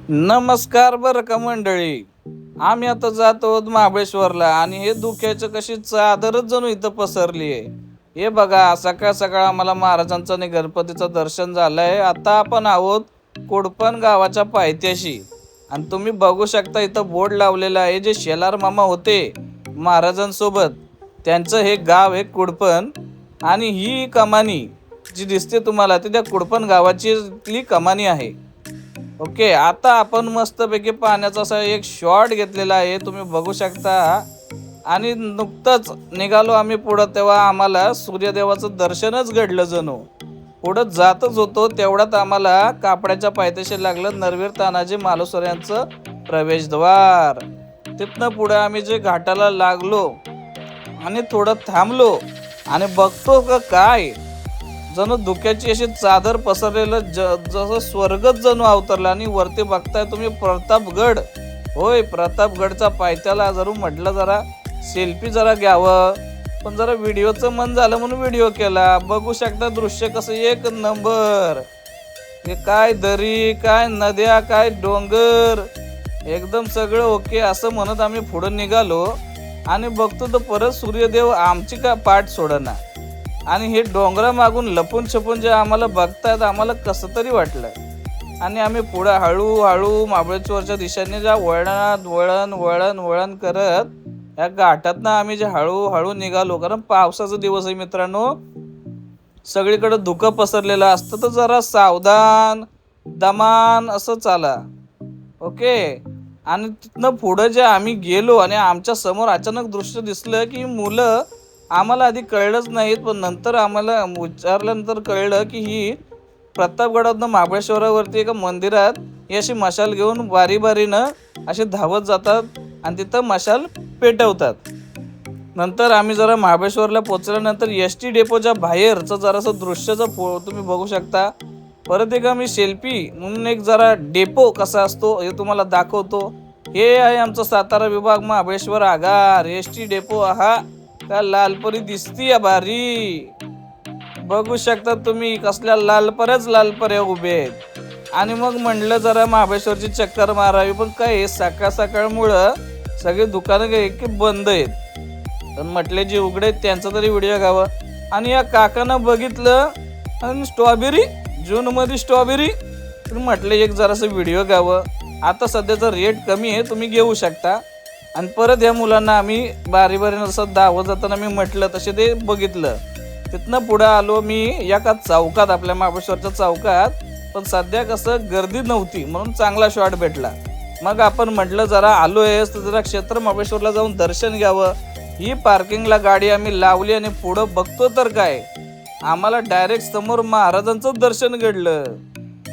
नमस्कार बरं का मंडळी. आम्ही आता जातो महाबळेश्वरला आणि हे धुक्याचं कशी चादरच जणू इथं पसरली आहे. हे बघा, सकाळ सकाळ आम्हाला महाराजांचं आणि गणपतीचं दर्शन झालंय. आता आपण आहोत कोडपण गावाच्या पायथ्याशी आणि तुम्ही बघू शकता इथं बोर्ड लावलेला आहे. जे शेलार मामा होते महाराजांसोबत, त्यांचं हे गाव आहे कोडपण आणि ही कमानी जी दिसते तुम्हाला ती त्या कोडपण गावाची कमानी आहे. ओके, आता आपण मस्तपैकी पाण्याचा असा एक शॉट घेतलेला आहे, तुम्ही बघू शकता. आणि नुकतंच निघालो आम्ही पुढं, तेव्हा आम्हाला सूर्यदेवाचं दर्शनच घडलं. जणू पुढं जातच होतो तेवढ्यात आम्हाला कापडाच्या पायथ्याशी लागलं नरवीर तानाजी मालुसरे यांचं प्रवेशद्वार. तिथनं पुढे आम्ही जे घाटाला लागलो आणि थोडं थांबलो आणि बघतो का काय जणू धुक्याची अशी चादर पसरलेलं जसं स्वर्गच जणू अवतरला. आणि वरती बघताय तुम्ही प्रतापगड. होय, प्रतापगडचा पायथ्याला जरूर म्हटलं जरा सेल्फी जरा घ्यावं, पण जरा व्हिडिओचं मन झालं म्हणून व्हिडिओ केला. बघू शकता दृश्य कसं एक नंबर. हे काय दरी, काय नद्या, काय डोंगर, एकदम सगळं ओके असं म्हणत आम्ही पुढं निघालो आणि बघतो तर परत सूर्यदेव आमची का पाठ सोडना. आणि हे डोंगरा मागून लपून छपून जे आम्हाला बघतायत, आम्हाला कसं तरी वाटलं. आणि आम्ही पुढं हळूहळू महाबळेश्वरच्या दिशेने ज्या वळणात वळण करत या घाटातनं आम्ही जे हळूहळू निघालो. कारण पावसाचा दिवस आहे मित्रांनो, सगळीकडे धुकं पसरलेलं असतं, तर जरा सावधान दमान असं चाला. ओके. आणि तिथनं पुढं जे आम्ही गेलो आणि आमच्या समोर अचानक दृश्य दिसलं की मुलं, आम्हाला आधी कळलंच नाहीत, पण नंतर आम्हाला विचारल्यानंतर कळलं की ही प्रतापगडातनं महाबळेश्वरावरती एका मंदिरात ही अशी मशाल घेऊन बारीनं असे धावत जातात आणि तिथं मशाल पेटवतात. नंतर आम्ही जरा महाबळेश्वरला पोचल्यानंतर एस टी डेपोच्या बाहेरचं जरासं दृश्याचं तुम्ही बघू शकता. परत एक आम्ही सेल्फी म्हणून एक जरा डेपो कसा असतो हे तुम्हाला दाखवतो. हे आहे आमचं सातारा विभाग महाबळेश्वर आगार एस टी डेपो. हा का लालपरी दिसती या भारी, बघू शकता तुम्ही कसल्या लालपऱ्या उभे आहेत. आणि मग म्हणलं जरा महाबळेश्वरची चक्कर मारावी, पण काय सकाळ सकाळमुळं सगळे दुकानं की बंद आहेत. तर म्हटले जे उघडे आहेत त्यांचा तरी व्हिडिओ घ्यावा. आणि या काकानं बघितलं आणि स्ट्रॉबेरी, जूनमध्ये स्ट्रॉबेरी, तर म्हटलं एक जरासं व्हिडिओ घ्यावं. आता सध्याचा रेट कमी आहे, तुम्ही घेऊ शकता. आणि परत या मुलांना आम्ही बारीनं जसं दावत जाताना मी म्हटलं तसे ते बघितलं. तिथनं पुढं आलो मी एका चौकात, आपल्या महाबळेश्वरच्या चौकात, पण सध्या कसं गर्दी नव्हती म्हणून चांगला शॉट भेटला. मग आपण म्हटलं जरा आलोयस तर जरा क्षेत्र महाबळेश्वरला जाऊन दर्शन घ्यावं. ही पार्किंगला गाडी आम्ही लावली आणि पुढं बघतो तर काय, आम्हाला डायरेक्ट समोर महाराजांचं दर्शन घडलं.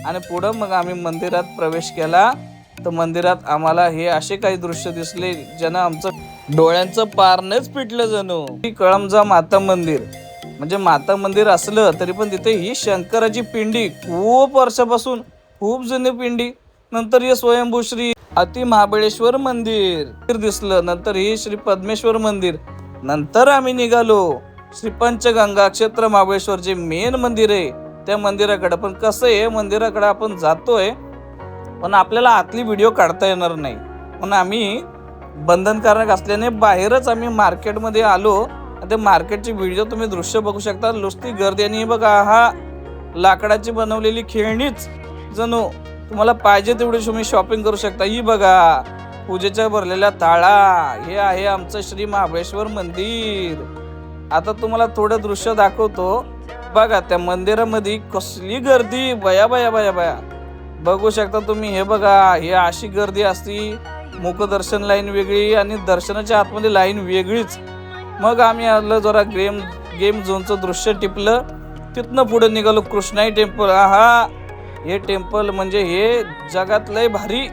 आणि पुढं मग आम्ही मंदिरात प्रवेश केला. तर मंदिरात आम्हाला हे असे काही दृश्य दिसले ज्यानं आमचं डोळ्यांचं पारणंच पिटलं. जणू कळमजा माता मंदिर, म्हणजे माता मंदिर असलं तरी पण तिथे ही शंकराची पिंडी खूप वर्षापासून, खूप जुनी पिंडी. नंतर हे स्वयंभू श्री अति महाबळेश्वर मंदिर दिसलं. नंतर ही श्री पद्मेश्वर मंदिर. नंतर आम्ही निघालो श्री पंचगंगा क्षेत्र महाबळेश्वर जे मेन मंदिर आहे त्या मंदिराकडे. पण कसं आहे, मंदिराकडे आपण जातोय पण आपल्याला आतली व्हिडिओ काढता येणार नाही, म्हणून आम्ही बंधनकारक असल्याने बाहेरच आम्ही मार्केटमध्ये आलो. ते मार्केटची व्हिडिओ तुम्ही दृश्य बघू शकता. नुसती गर्दी. आणि बघा, हा लाकडाची बनवलेली खेळणीच जणू तुम्हाला पाहिजे तेवढी तुम्ही शॉपिंग करू शकता. ही बघा पूजेच्या भरलेल्या थाळा. हे आहे आमचं श्री महाबळेश्वर मंदिर. आता तुम्हाला थोडं दृश्य दाखवतो. बघा त्या मंदिरामध्ये कसली गर्दी, बया बया बया बया, बघू शकता तुम्ही. हे बघा, हे अशी गर्दी असती. मुखदर्शन लाईन वेगळी आणि दर्शनाच्या आतमध्ये लाईन वेगळीच. मग आम्ही आलं जरा गेम झोनचं दृश्य टिपलं. तिथनं पुढे निघालो कृष्णाई टेम्पल. हा हे टेम्पल म्हणजे हे जगात लय भारी.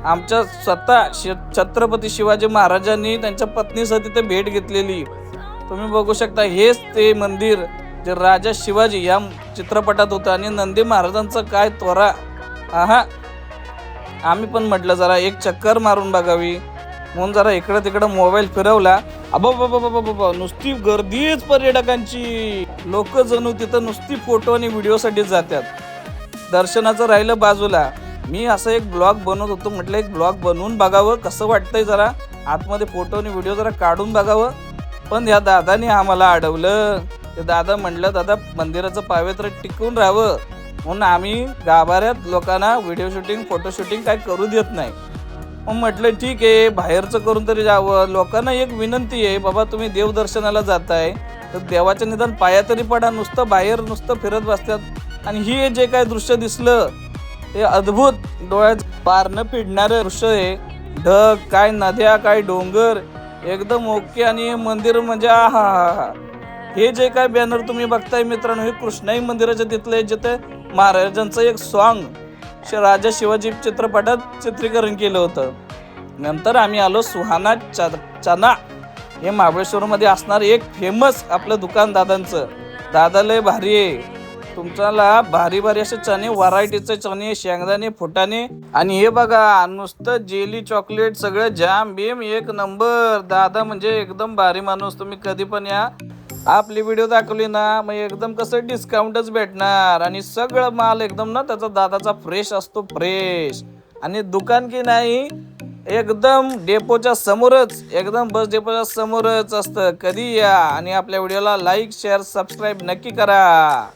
आमच्या स्वतः छत्रपती शिवाजी महाराजांनी त्यांच्या पत्नीसह तिथे भेट घेतलेली. तुम्ही बघू शकता. हेच ते मंदिर जे राजा शिवाजी या चित्रपटात होतं. आणि नंदी महाराजांचं काय त्वरा. हा आम्ही पण म्हटलं जरा एक चक्कर मारून बघावी म्हणून जरा इकडं तिकडं मोबाईल फिरवला. बाबा नुसती गर्दीच पर्यटकांची. लोक जणू तिथं नुसती फोटो आणि व्हिडिओसाठी जातात. दर्शनाचं राहिलं बाजूला, मी असं एक ब्लॉग बनवत होतो, म्हटलं एक ब्लॉग बनवून बघावं कसं वाटतंय, जरा आतमध्ये फोटो आणि व्हिडिओ जरा काढून बघावं. पण या दादाने आम्हाला अडवलं. ते दादा म्हटलं दादा मंदिराचं पावित्र्य टिकून राहावं म्हणून आम्ही गाभाऱ्यात लोकांना व्हिडिओ शूटिंग फोटो शूटिंग काय करू देत नाही. मग म्हटलं ठीक आहे, बाहेरचं करून तरी जावं. लोकांना एक विनंती आहे, बाबा तुम्ही देवदर्शनाला जाताय तर देवाच्या निदान पाया तरी पडा. नुसतं बाहेर नुसतं फिरत बसतात. आणि हे जे काय दृश्य दिसलं हे अद्भुत डोळ्यात पार न फिरणारं दृश्य आहे. ढग काय नद्या काय डोंगर एकदम ओके. आणि मंदिर म्हणजे हा हे जे काय बॅनर तुम्ही बघताय मित्रांनो, हे कृष्णाई मंदिराच्या तिथलं आहे, जिथे महाराजांचं एक सॉन्ग राजा शिवाजी चित्रपटात चित्रीकरण केलं होतं. नंतर आम्ही आलो सुहाना चना, हे महाबळेश्वरमध्ये असणार एक फेमस आपलं दुकान दादांचं. दादा लय भारी आहे, तुमच्याला भारी भारी असे चणे, व्हरायटीचे चणे, शेंगदाणे, फुटाणे. आणि हे बघा नुसतं जेली चॉकलेट सगळं जाम बीम एक नंबर. दादा म्हणजे एकदम भारी माणूस. तुम्ही कधी पण या, आपली व्हिडिओ दाखवली ना मग एकदम कसं डिस्काउंटच भेटणार. आणि सगळं माल एकदम ना त्याचा दादाचा फ्रेश असतो, फ्रेश. आणि दुकान की नाही एकदम डेपोच्या समोरच, एकदम बस डेपोच्या समोरच असतं. कधी या आणि आपल्या व्हिडिओला लाईक शेअर सबस्क्राईब नक्की करा.